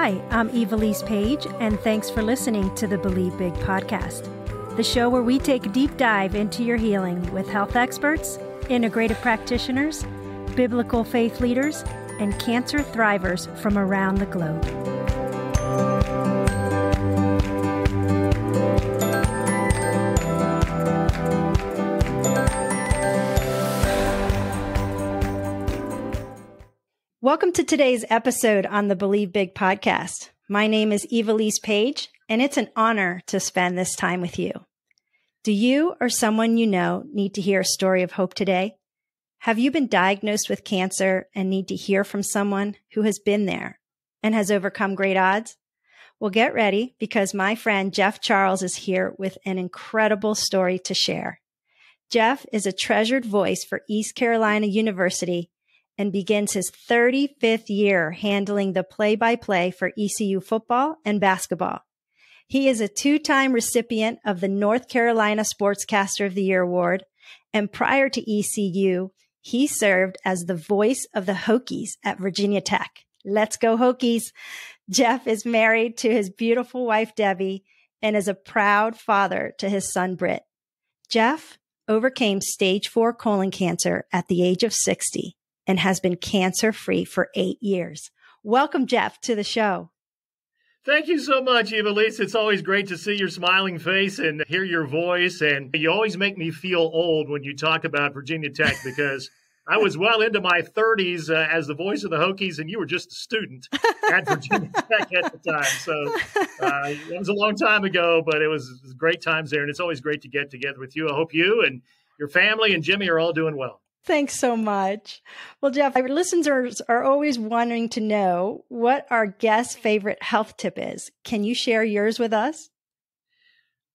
Hi, I'm Evilise Page, and thanks for listening to the Believe Big podcast, the show where we take a deep dive into your healing with health experts, integrative practitioners, biblical faith leaders, and cancer thrivers from around the globe. Welcome to today's episode on the Believe Big podcast. My name is Evilise Page, and it's an honor to spend this time with you. Do you or someone you know need to hear a story of hope today? Have you been diagnosed with cancer and need to hear from someone who has been there and has overcome great odds? Well, get ready because my friend Jeff Charles is here with an incredible story to share. Jeff is a treasured voice for East Carolina University and begins his 35th year handling the play-by-play for ECU football and basketball. He is a two-time recipient of the North Carolina Sportscaster of the Year award, and prior to ECU, he served as the voice of the Hokies at Virginia Tech. Let's go Hokies! Jeff is married to his beautiful wife, Debbie, and is a proud father to his son, Britt. Jeff overcame stage 4 colon cancer at the age of 60. And has been cancer-free for 8 years. Welcome, Jeff, to the show. Thank you so much, Evilise. It's always great to see your smiling face and hear your voice. And you always make me feel old when you talk about Virginia Tech because I was well into my 30s as the voice of the Hokies, and you were just a student at Virginia Tech at the time. So it was a long time ago, but it was great times there. And it's always great to get together with you. I hope you and your family and Jimmy are all doing well. Thanks so much. Well, Jeff, our listeners are always wanting to know what our guest's favorite health tip is. Can you share yours with us?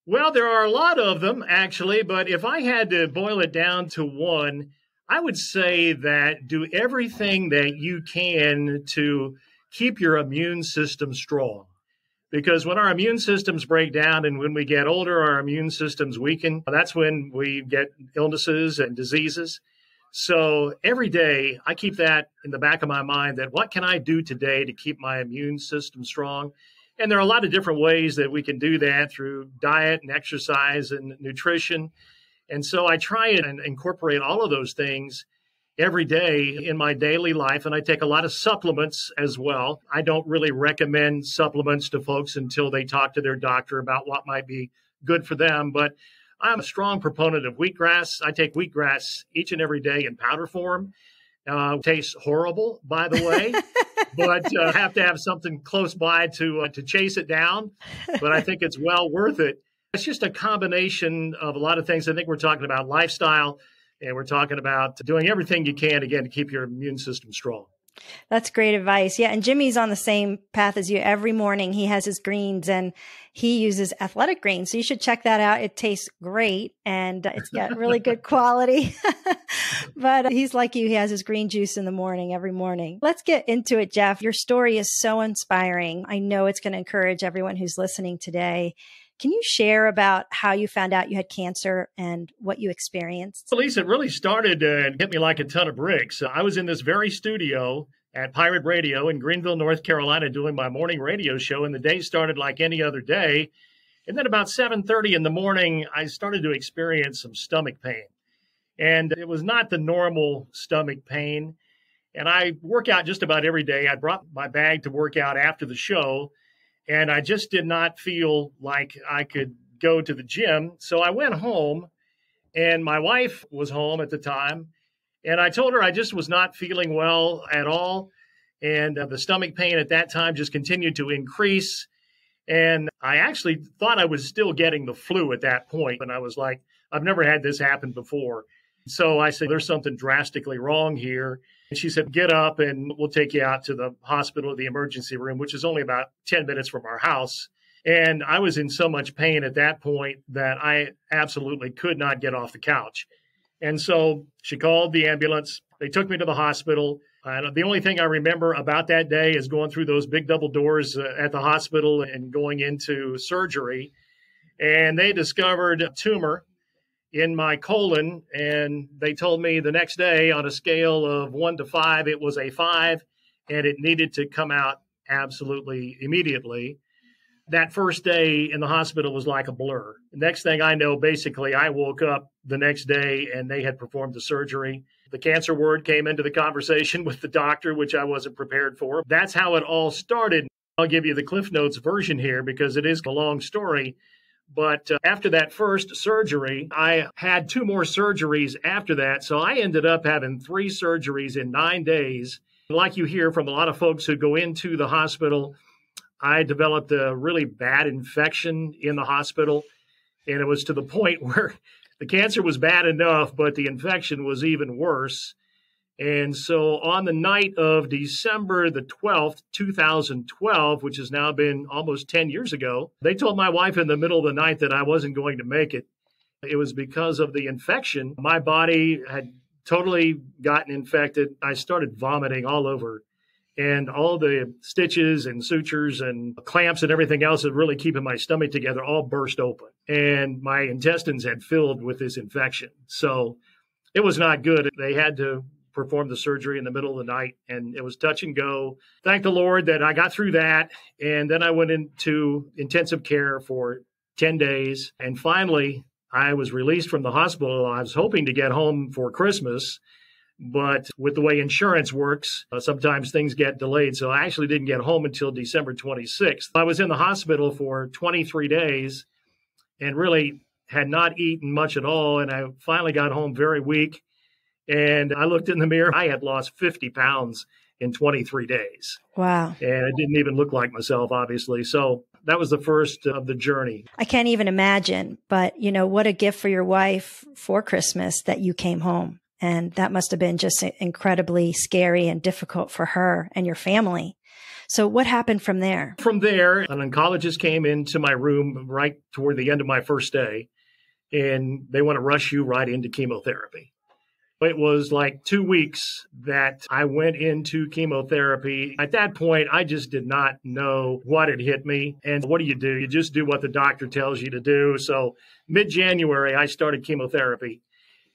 Well, there are a lot of them, actually, but if I had to boil it down to one, I would say that do everything that you can to keep your immune system strong. Because when our immune systems break down and when we get older, our immune systems weaken. That's when we get illnesses and diseases. So every day I keep that in the back of my mind that what can I do today to keep my immune system strong? And there are a lot of different ways that we can do that through diet and exercise and nutrition. And so I try and incorporate all of those things every day in my daily life. And I take a lot of supplements as well. I don't really recommend supplements to folks until they talk to their doctor about what might be good for them. But I'm a strong proponent of wheatgrass. I take wheatgrass each and every day in powder form. Tastes horrible, by the way, but have to have something close by to chase it down. But I think it's well worth it. It's just a combination of a lot of things. I think we're talking about lifestyle, and we're talking about doing everything you can, again, to keep your immune system strong. That's great advice. Yeah. And Jimmy's on the same path as you. Every morning he has his greens and he uses athletic greens. So you should check that out. It tastes great and it's got really good quality. But he's like you. He has his green juice in the morning, every morning. Let's get into it, Jeff. Your story is so inspiring. I know it's going to encourage everyone who's listening today. Can you share about how you found out you had cancer and what you experienced? Well, Lisa, it really started and hit me like a ton of bricks. I was in this very studio at Pirate Radio in Greenville, North Carolina, doing my morning radio show, and the day started like any other day. And then about 7:30 in the morning, I started to experience some stomach pain. And it was not the normal stomach pain. And I work out just about every day. I brought my bag to work out after the show. And I just did not feel like I could go to the gym. So I went home, and my wife was home at the time. And I told her I just was not feeling well at all. And the stomach pain at that time just continued to increase. And I actually thought I was still getting the flu at that point. And I was like, I've never had this happen before. So I said, there's something drastically wrong here. And she said, get up and we'll take you out to the hospital, the emergency room, which is only about 10 minutes from our house. And I was in so much pain at that point that I absolutely could not get off the couch. And so she called the ambulance. They took me to the hospital. And the only thing I remember about that day is going through those big double doors at the hospital and going into surgery. And they discovered a tumor in my colon, and they told me the next day on a scale of 1 to 5, it was a 5, and it needed to come out absolutely immediately. That first day in the hospital was like a blur. The next thing I know, basically, I woke up the next day and they had performed the surgery. The cancer word came into the conversation with the doctor, which I wasn't prepared for. That's how it all started. I'll give you the Cliff Notes version here because it is a long story. But after that first surgery, I had 2 more surgeries after that. So I ended up having 3 surgeries in 9 days. Like you hear from a lot of folks who go into the hospital, I developed a really bad infection in the hospital, and it was to the point where the cancer was bad enough, but the infection was even worse. And so on the night of December the 12th, 2012, which has now been almost 10 years ago, they told my wife in the middle of the night that I wasn't going to make it. It was because of the infection. My body had totally gotten infected. I started vomiting all over. And all the stitches and sutures and clamps and everything else that really keeping my stomach together all burst open. And my intestines had filled with this infection. So it was not good. They had to perform the surgery in the middle of the night, and it was touch and go. Thank the Lord that I got through that. And then I went into intensive care for 10 days. And finally, I was released from the hospital. I was hoping to get home for Christmas. But with the way insurance works, sometimes things get delayed. So I actually didn't get home until December 26th. I was in the hospital for 23 days and really had not eaten much at all. And I finally got home very weak. And I looked in the mirror. I had lost 50 pounds in 23 days. Wow. And I didn't even look like myself, obviously. So that was the first of the journey. I can't even imagine. But, what a gift for your wife for Christmas that you came home. And that must have been just incredibly scary and difficult for her and your family. So what happened from there? From there, an oncologist came into my room right toward the end of my first day, and they want to rush you right into chemotherapy. It was like 2 weeks that I went into chemotherapy. At that point, I just did not know what had hit me. And what do? You just do what the doctor tells you to do. So mid-January, I started chemotherapy.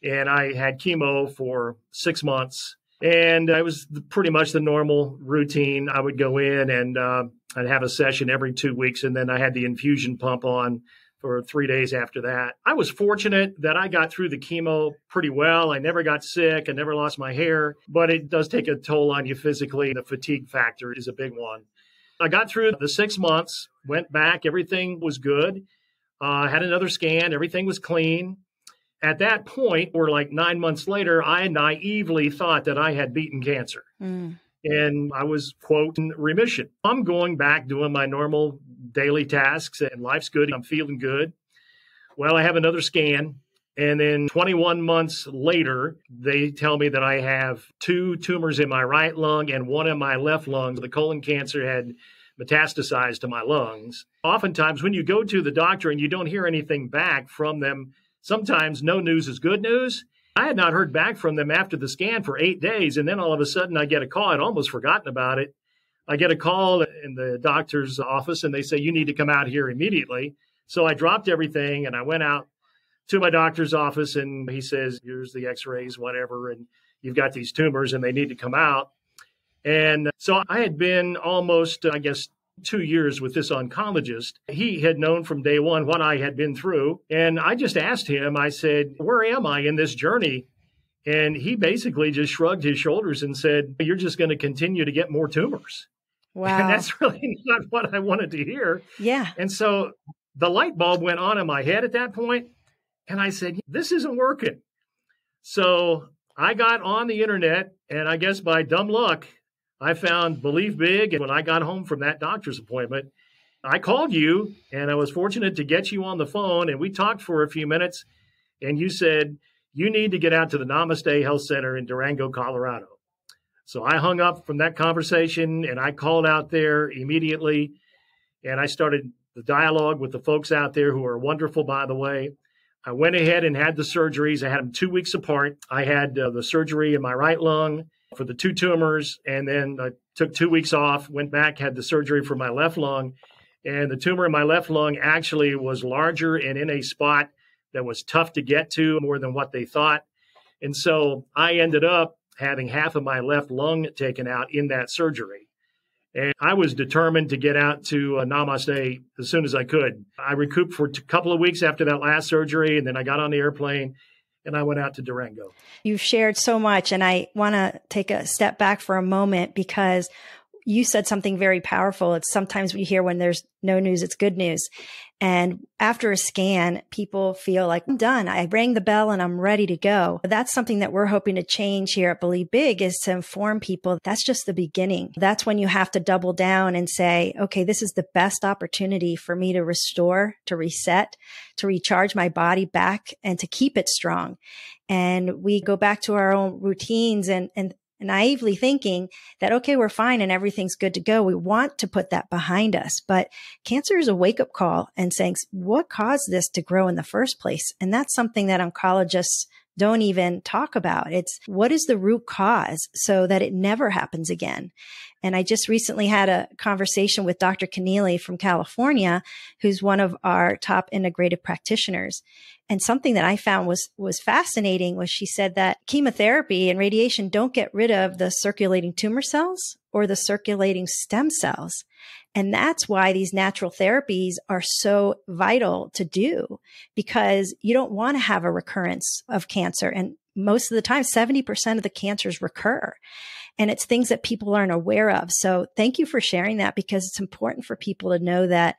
And I had chemo for 6 months. And it was pretty much the normal routine. I would go in and I'd have a session every 2 weeks. And then I had the infusion pump on for 3 days after that. I was fortunate that I got through the chemo pretty well. I never got sick. I never lost my hair. But it does take a toll on you physically. The fatigue factor is a big one. I got through the 6 months, went back. Everything was good. Had another scan. Everything was clean. At that point, or like 9 months later, I naively thought that I had beaten cancer. And I was, quote, in remission. I'm going back doing my normal daily tasks and life's good. I'm feeling good. Well, I have another scan. And then 21 months later, they tell me that I have 2 tumors in my right lung and 1 in my left lung. The colon cancer had metastasized to my lungs. Oftentimes, when you go to the doctor and you don't hear anything back from them, sometimes no news is good news. I had not heard back from them after the scan for 8 days. And then all of a sudden I get a call. I'd almost forgotten about it. I get a call in the doctor's office and they say, you need to come out here immediately. So I dropped everything and I went out to my doctor's office and he says, here's the x-rays, whatever. And you've got these tumors and they need to come out. And so I had been almost, 2 years with this oncologist. He had known from day one what I had been through. And I just asked him, I said, where am I in this journey? And he basically just shrugged his shoulders and said, you're just going to continue to get more tumors. Wow. And that's really not what I wanted to hear. Yeah. And so the light bulb went on in my head at that point. And I said, this isn't working. So I got on the internet, and I guess by dumb luck, I found Believe Big. And when I got home from that doctor's appointment, I called you and I was fortunate to get you on the phone. And we talked for a few minutes and you said, you need to get out to the Namaste Health Center in Durango, Colorado. So I hung up from that conversation and I called out there immediately. And I started the dialogue with the folks out there who are wonderful, by the way. I went ahead and had the surgeries. I had them 2 weeks apart. I had the surgery in my right lung for the 2 tumors, and then I took 2 weeks off, went back, had the surgery for my left lung, and the tumor in my left lung actually was larger and in a spot that was tough to get to, more than what they thought. And so I ended up having half of my left lung taken out in that surgery. And I was determined to get out to Namaste as soon as I could. I recouped for a couple of weeks after that last surgery, and then I got on the airplane and I went out to Durango. You've shared so much, and I want to take a step back for a moment because you said something very powerful. It's sometimes we hear when there's no news, it's good news. And after a scan, people feel like, I'm done. I rang the bell and I'm ready to go. That's something that we're hoping to change here at Believe Big, is to inform people that's just the beginning. That's when you have to double down and say, okay, this is the best opportunity for me to restore, to reset, to recharge my body back and to keep it strong. And we go back to our own routines and naively thinking that, okay, we're fine and everything's good to go. We want to put that behind us, but cancer is a wake-up call and saying, what caused this to grow in the first place? And that's something that oncologists don't even talk about. It's what is the root cause so that it never happens again? And I just recently had a conversation with Dr. Keneally from California, who's one of our top integrative practitioners. And something that I found was fascinating was she said that chemotherapy and radiation don't get rid of the circulating tumor cells or the circulating stem cells. And that's why these natural therapies are so vital to do, because you don't want to have a recurrence of cancer. And most of the time, 70% of the cancers recur. And it's things that people aren't aware of. So thank you for sharing that, because it's important for people to know that,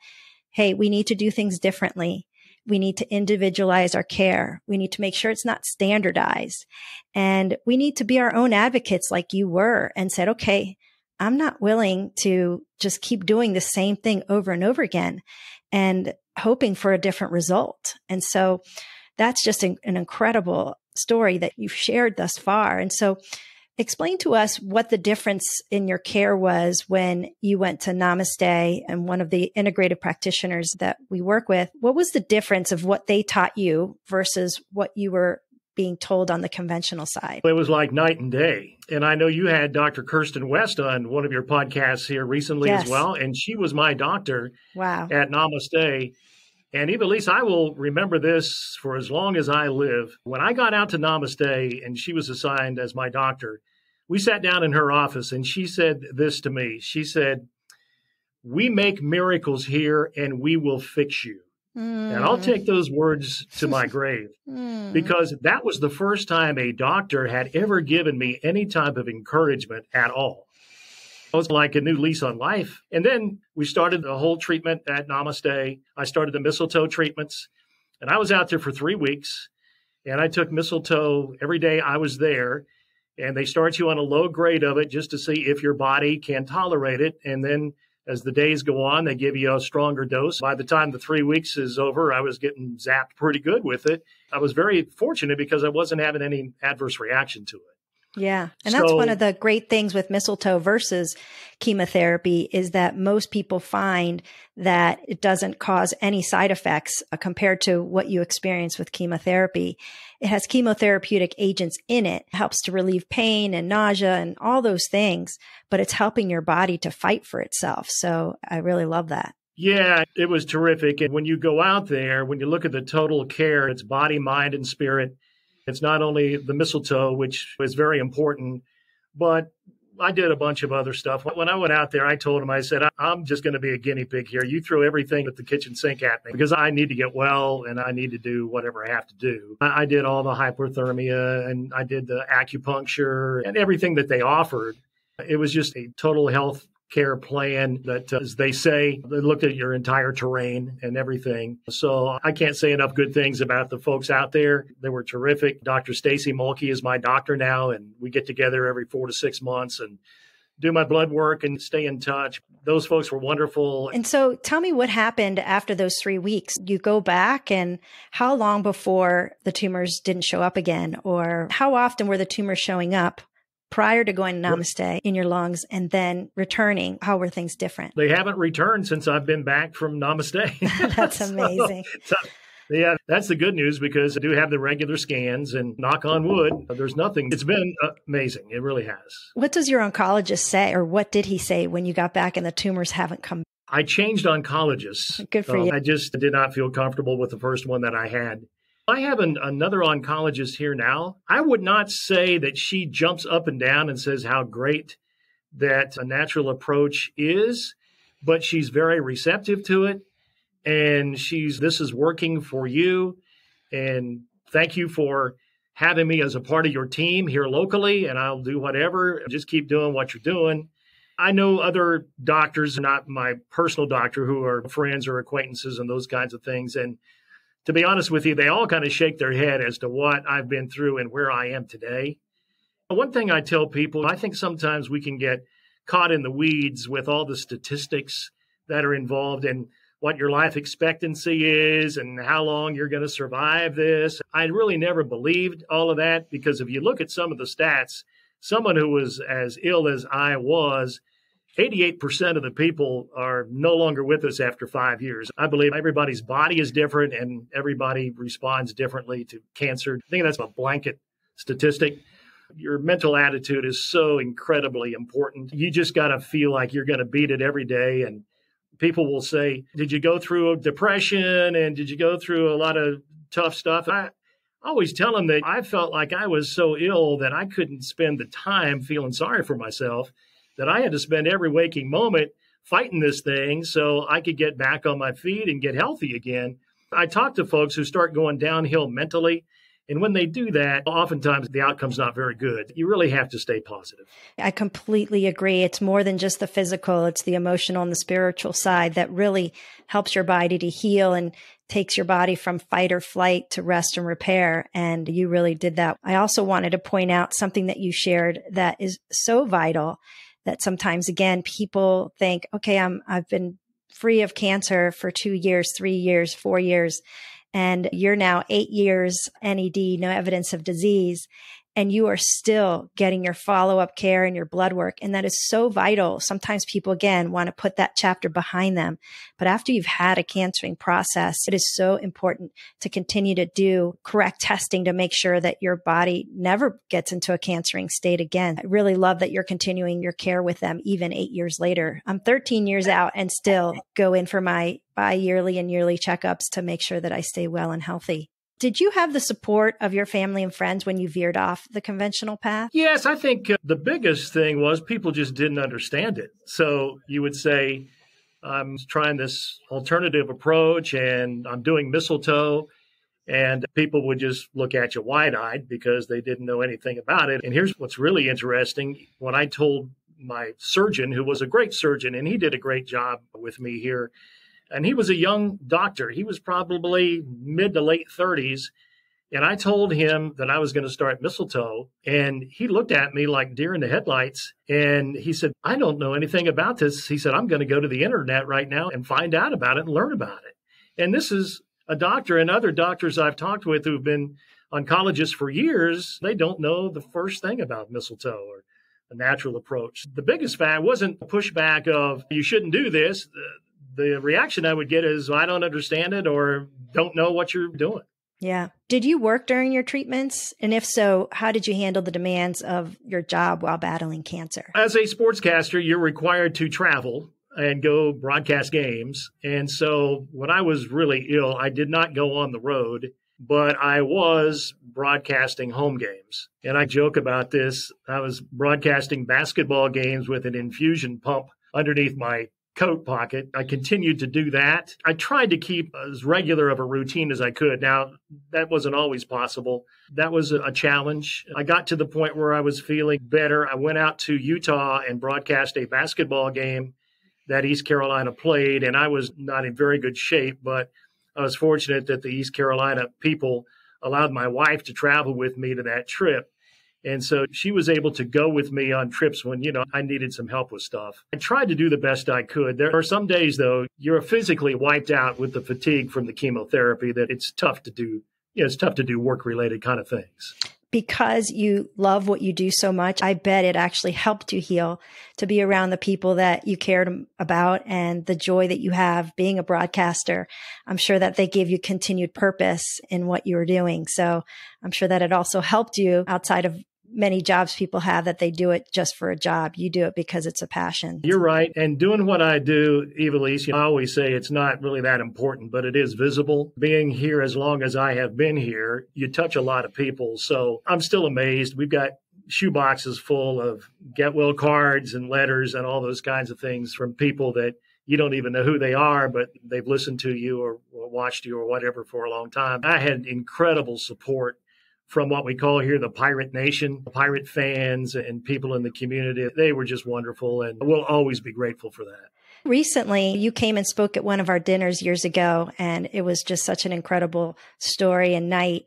hey, we need to do things differently. We need to individualize our care. We need to make sure it's not standardized. And we need to be our own advocates like you were and said, okay, I'm not willing to just keep doing the same thing over and over again and hoping for a different result. And so that's just an incredible story that you've shared thus far. And so explain to us what the difference in your care was when you went to Namaste and one of the integrative practitioners that we work with. What was the difference of what they taught you versus what you were being told on the conventional side? It was like night and day. And I know you had Dr. Kirsten West on one of your podcasts here recently as well. And she was my doctor at Namaste. And Evilise, I will remember this for as long as I live. When I got out to Namaste and she was assigned as my doctor, we sat down in her office and she said this to me. She said, "We make miracles here and we will fix you." And I'll take those words to my grave, because that was the first time a doctor had ever given me any type of encouragement at all. It was like a new lease on life. And then we started the whole treatment at Namaste. I started the mistletoe treatments, and I was out there for 3 weeks, and I took mistletoe every day I was there. And they start you on a low grade of it just to see if your body can tolerate it. And then as the days go on, they give you a stronger dose. By the time the 3 weeks is over, I was getting zapped pretty good with it. I was very fortunate because I wasn't having any adverse reaction to it. Yeah. And that's one of the great things with mistletoe versus chemotherapy is that most people find that it doesn't cause any side effects compared to what you experience with chemotherapy. It has chemotherapeutic agents in it. It helps to relieve pain and nausea and all those things, but it's helping your body to fight for itself. So I really love that. Yeah, it was terrific. And when you go out there, when you look at the total care, it's body, mind, and spirit. It's not only the mistletoe, which is very important, but I did a bunch of other stuff. When I went out there, I told him, I said, I'm just going to be a guinea pig here. You throw everything at the kitchen sink at me because I need to get well and I need to do whatever I have to do. I did all the hypothermia and I did the acupuncture and everything that they offered. It was just a total health care plan that, as they say, they looked at your entire terrain and everything. So I can't say enough good things about the folks out there. They were terrific. Dr. Stacy Mulkey is my doctor now, and we get together every 4 to 6 months and do my blood work and stay in touch. Those folks were wonderful. And so tell me what happened after those 3 weeks. You go back, and how long before the tumors didn't show up again? Or how often were the tumors showing up prior to going to Namaste in your lungs and then returning? How were things different? They haven't returned since I've been back from Namaste. That's amazing. Yeah, that's the good news, because I do have the regular scans, and knock on wood, there's nothing. It's been amazing. It really has. What does your oncologist say, or what did he say when you got back and the tumors haven't come? I changed oncologists. Good for you. I just did not feel comfortable with the first one that I had. I have another oncologist here now. I would not say that she jumps up and down and says how great that a natural approach is, but she's very receptive to it. And this is working for you. And thank you for having me as a part of your team here locally. And I'll do whatever. Just keep doing what you're doing. I know other doctors, not my personal doctor, who are friends or acquaintances and those kinds of things. And to be honest with you, they all kind of shake their head as to what I've been through and where I am today. One thing I tell people, I think sometimes we can get caught in the weeds with all the statistics that are involved in what your life expectancy is and how long you're going to survive this. I really never believed all of that, because if you look at some of the stats, someone who was as ill as I was, 88% of the people are no longer with us after 5 years. I believe everybody's body is different and everybody responds differently to cancer. I think that's a blanket statistic. Your mental attitude is so incredibly important. You just got to feel like you're going to beat it every day. And people will say, did you go through a depression and did you go through a lot of tough stuff? I always tell them that I felt like I was so ill that I couldn't spend the time feeling sorry for myself, that I had to spend every waking moment fighting this thing so I could get back on my feet and get healthy again. I talk to folks who start going downhill mentally. And when they do that, oftentimes the outcome's not very good. You really have to stay positive. I completely agree. It's more than just the physical. It's the emotional and the spiritual side that really helps your body to heal and takes your body from fight or flight to rest and repair. And you really did that. I also wanted to point out something that you shared that is so vital, that sometimes, again, people think, okay, I've been free of cancer for 2 years, 3 years, 4 years. And you're now 8 years NED, no evidence of disease, and you are still getting your follow-up care and your blood work. And that is so vital. Sometimes people, again, want to put that chapter behind them. But after you've had a cancering process, it is so important to continue to do correct testing to make sure that your body never gets into a cancering state again. I really love that you're continuing your care with them even 8 years later. I'm 13 years out and still go in for my bi-yearly and yearly checkups to make sure that I stay well and healthy. Did you have the support of your family and friends when you veered off the conventional path? Yes, I think the biggest thing was people just didn't understand it. So you would say, I'm trying this alternative approach and I'm doing mistletoe, and people would just look at you wide-eyed because they didn't know anything about it. And here's what's really interesting. When I told my surgeon, who was a great surgeon, and he did a great job with me here, and he was a young doctor. He was probably mid to late 30s. And I told him that I was going to start mistletoe. And he looked at me like deer in the headlights. And he said, I don't know anything about this. He said, I'm going to go to the internet right now and find out about it and learn about it. And this is a doctor, and other doctors I've talked with who've been oncologists for years. They don't know the first thing about mistletoe or a natural approach. The biggest fact wasn't a pushback of you shouldn't do this. The reaction I would get is, I don't understand it or don't know what you're doing. Yeah. Did you work during your treatments? And if so, how did you handle the demands of your job while battling cancer? As a sportscaster, you're required to travel and go broadcast games. And so when I was really ill, I did not go on the road, but I was broadcasting home games. And I joke about this. I was broadcasting basketball games with an infusion pump underneath my coat pocket. I continued to do that. I tried to keep as regular of a routine as I could. Now, that wasn't always possible. That was a challenge. I got to the point where I was feeling better. I went out to Utah and broadcast a basketball game that East Carolina played, and I was not in very good shape, but I was fortunate that the East Carolina people allowed my wife to travel with me to that trip. And so she was able to go with me on trips when, I needed some help with stuff. I tried to do the best I could. There are some days, though, you're physically wiped out with the fatigue from the chemotherapy that it's tough to do. It's tough to do work-related kind of things. Because you love what you do so much, I bet it actually helped you heal to be around the people that you cared about and the joy that you have being a broadcaster. I'm sure that they gave you continued purpose in what you were doing. So I'm sure that it also helped you outside of many jobs people have that they do it just for a job. You do it because it's a passion. You're right. And doing what I do, Evilise, I always say it's not really that important, but it is visible. Being here as long as I have been here, you touch a lot of people. So I'm still amazed. We've got shoeboxes full of get well cards and letters and all those kinds of things from people that you don't even know who they are, but they've listened to you or watched you or whatever for a long time. I had incredible support from what we call here the Pirate Nation, Pirate fans and people in the community. They were just wonderful, and we'll always be grateful for that. Recently, you came and spoke at one of our dinners years ago, and it was just such an incredible story and night.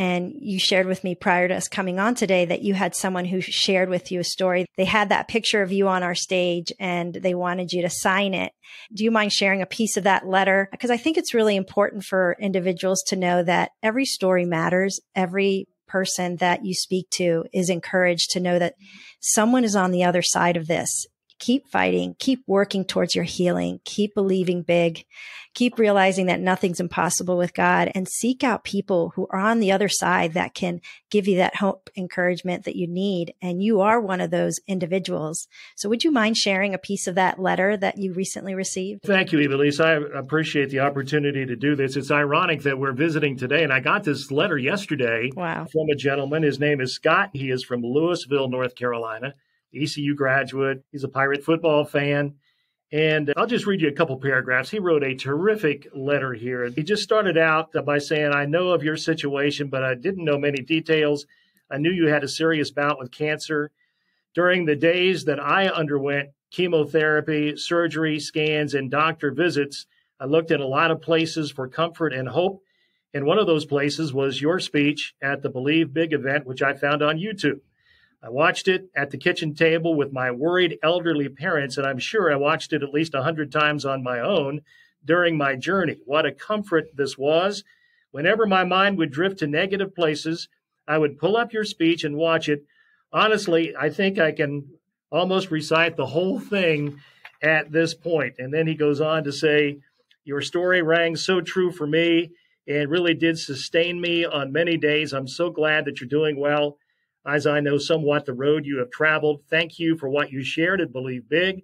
And you shared with me prior to us coming on today that you had someone who shared with you a story. They had that picture of you on our stage and they wanted you to sign it. Do you mind sharing a piece of that letter? Because I think it's really important for individuals to know that every story matters. Every person that you speak to is encouraged to know that someone is on the other side of this. Keep fighting, keep working towards your healing, keep believing big, keep realizing that nothing's impossible with God, and seek out people who are on the other side that can give you that hope, encouragement that you need. And you are one of those individuals. So would you mind sharing a piece of that letter that you recently received? Thank you, Evilise. I appreciate the opportunity to do this. It's ironic that we're visiting today, and I got this letter yesterday from a gentleman. His name is Scott. He is from Louisville, North Carolina. ECU graduate. He's a Pirate football fan. And I'll just read you a couple paragraphs. He wrote a terrific letter here. He just started out by saying, I know of your situation, but I didn't know many details. I knew you had a serious bout with cancer. During the days that I underwent chemotherapy, surgery, scans, and doctor visits, I looked at a lot of places for comfort and hope. And one of those places was your speech at the Believe Big event, which I found on YouTube. I watched it at the kitchen table with my worried elderly parents, and I'm sure I watched it at least 100 times on my own during my journey. What a comfort this was. Whenever my mind would drift to negative places, I would pull up your speech and watch it. Honestly, I think I can almost recite the whole thing at this point. And then he goes on to say, your story rang so true for me and really did sustain me on many days. I'm so glad that you're doing well. As I know somewhat the road you have traveled, thank you for what you shared at Believe Big.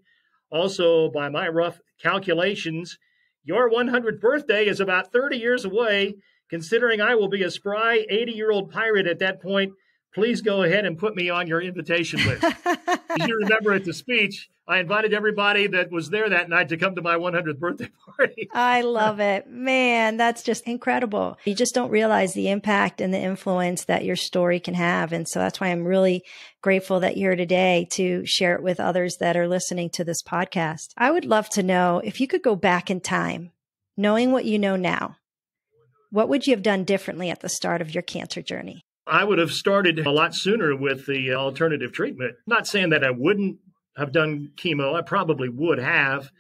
Also, by my rough calculations, your 100th birthday is about 30 years away. Considering I will be a spry 80-year-old pirate at that point, please go ahead and put me on your invitation list. As you remember at the speech, I invited everybody that was there that night to come to my 100th birthday party. I love it. Man, that's just incredible. You just don't realize the impact and the influence that your story can have. And so that's why I'm really grateful that you're here today to share it with others that are listening to this podcast. I would love to know if you could go back in time, knowing what you know now, what would you have done differently at the start of your cancer journey? I would have started a lot sooner with the alternative treatment. Not saying that I wouldn't have done chemo. I probably would have,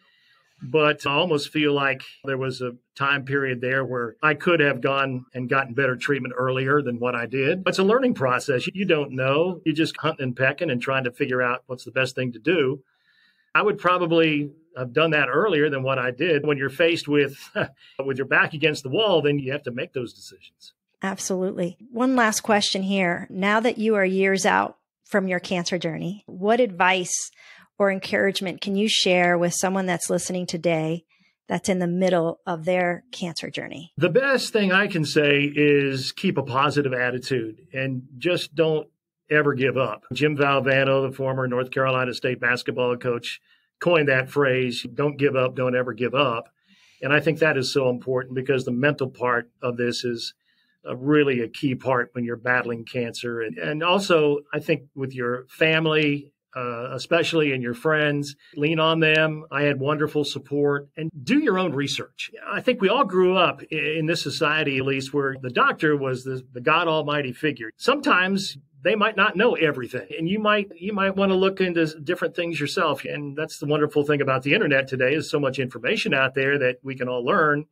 but I almost feel like there was a time period there where I could have gone and gotten better treatment earlier than what I did. It's a learning process. You don't know. You're just hunting and pecking and trying to figure out what's the best thing to do. I would probably have done that earlier than what I did. When you're faced with your back against the wall, then you have to make those decisions. Absolutely. One last question here. Now that you are years out from your cancer journey, what advice or encouragement can you share with someone that's listening today that's in the middle of their cancer journey? The best thing I can say is keep a positive attitude and just don't ever give up. Jim Valvano, the former North Carolina State basketball coach, coined that phrase, don't give up, don't ever give up. And I think that is so important because the mental part of this is really a key part when you're battling cancer. And also, I think with your family, especially and your friends, lean on them. I had wonderful support and do your own research. I think we all grew up in this society, at least, where the doctor was the God Almighty figure. Sometimes they might not know everything, and you might want to look into different things yourself. And that's the wonderful thing about the internet today is so much information out there that we can all learn.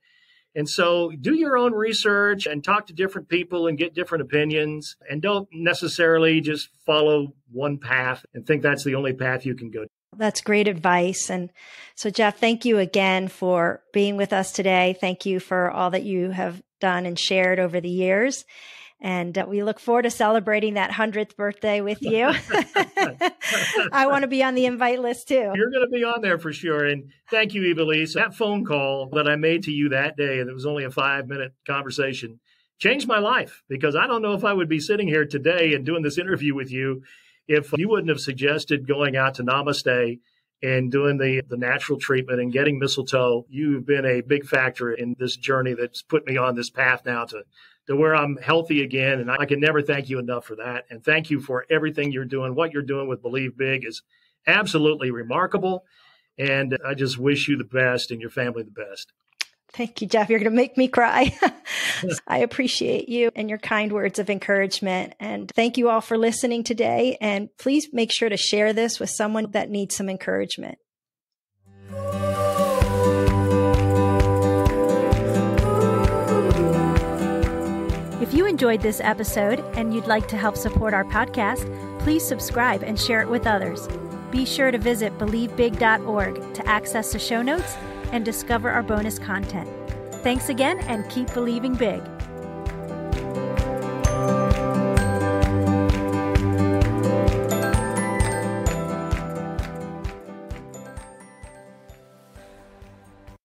And so do your own research and talk to different people and get different opinions, and don't necessarily just follow one path and think that's the only path you can go. That's great advice. And so, Jeff, thank you again for being with us today. Thank you for all that you have done and shared over the years. And we look forward to celebrating that 100th birthday with you. I want to be on the invite list too. You're going to be on there for sure. And thank you, Evilise. That phone call that I made to you that day, and it was only a 5-minute conversation, changed my life, because I don't know if I would be sitting here today and doing this interview with you if you wouldn't have suggested going out to Namaste and doing the natural treatment and getting mistletoe. You've been a big factor in this journey that's put me on this path now to where I'm healthy again. And I can never thank you enough for that. And thank you for everything you're doing. What you're doing with Believe Big is absolutely remarkable. And I just wish you the best and your family the best. Thank you, Jeff. You're going to make me cry. I appreciate you and your kind words of encouragement. And thank you all for listening today. And please make sure to share this with someone that needs some encouragement. If you enjoyed this episode and you'd like to help support our podcast, please subscribe and share it with others. Be sure to visit believebig.org to access the show notes and discover our bonus content. Thanks again, and keep believing big.